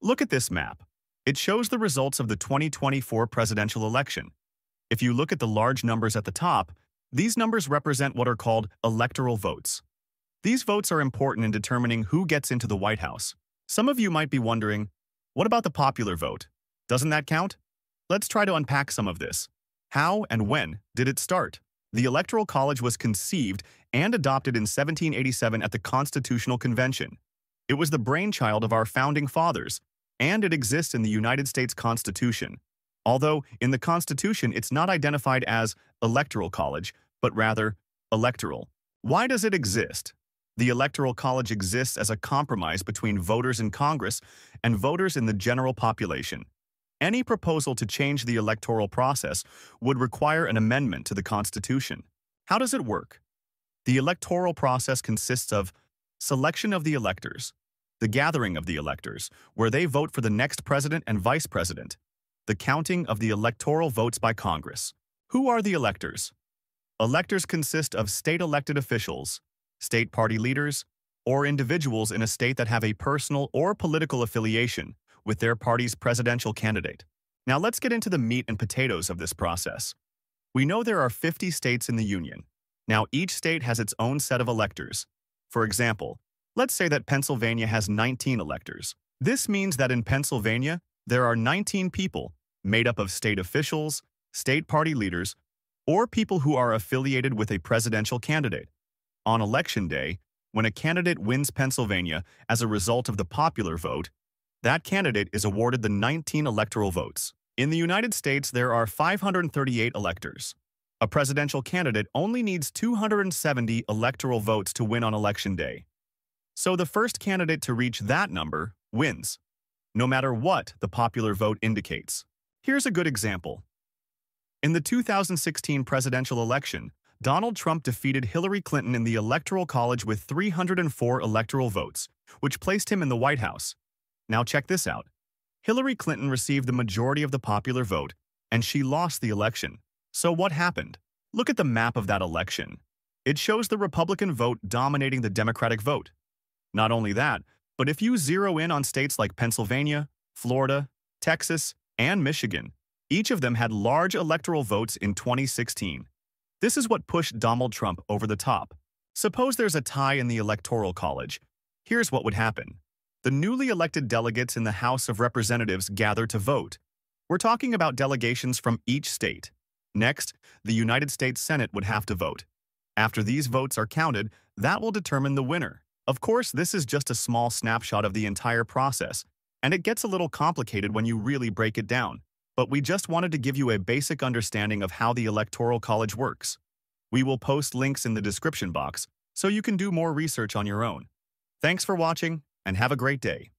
Look at this map. It shows the results of the 2024 presidential election. If you look at the large numbers at the top, these numbers represent what are called electoral votes. These votes are important in determining who gets into the White House. Some of you might be wondering, what about the popular vote? Doesn't that count? Let's try to unpack some of this. How and when did it start? The Electoral College was conceived and adopted in 1787 at the Constitutional Convention. It was the brainchild of our founding fathers, and it exists in the United States Constitution. Although, in the Constitution, it's not identified as Electoral College, but rather electoral. Why does it exist? The Electoral College exists as a compromise between voters in Congress and voters in the general population. Any proposal to change the electoral process would require an amendment to the Constitution. How does it work? The electoral process consists of selection of the electors, the gathering of the electors, where they vote for the next president and vice president, the counting of the electoral votes by Congress. Who are the electors? Electors consist of state-elected officials, state party leaders, or individuals in a state that have a personal or political affiliation with their party's presidential candidate. Now let's get into the meat and potatoes of this process. We know there are 50 states in the Union. Now each state has its own set of electors. For example, let's say that Pennsylvania has 19 electors. This means that in Pennsylvania, there are 19 people made up of state officials, state party leaders, or people who are affiliated with a presidential candidate. On Election Day, when a candidate wins Pennsylvania as a result of the popular vote, that candidate is awarded the 19 electoral votes. In the United States, there are 538 electors. A presidential candidate only needs 270 electoral votes to win on Election Day. So the first candidate to reach that number wins, no matter what the popular vote indicates. Here's a good example. In the 2016 presidential election, Donald Trump defeated Hillary Clinton in the Electoral College with 304 electoral votes, which placed him in the White House. Now check this out. Hillary Clinton received the majority of the popular vote, and she lost the election. So what happened? Look at the map of that election. It shows the Republican vote dominating the Democratic vote. Not only that, but if you zero in on states like Pennsylvania, Florida, Texas, and Michigan, each of them had large electoral votes in 2016. This is what pushed Donald Trump over the top. Suppose there's a tie in the Electoral College. Here's what would happen. The newly elected delegates in the House of Representatives gather to vote. We're talking about delegations from each state. Next, the United States Senate would have to vote. After these votes are counted, that will determine the winner. Of course, this is just a small snapshot of the entire process, and it gets a little complicated when you really break it down. But we just wanted to give you a basic understanding of how the Electoral College works. We will post links in the description box so you can do more research on your own. Thanks for watching, and have a great day.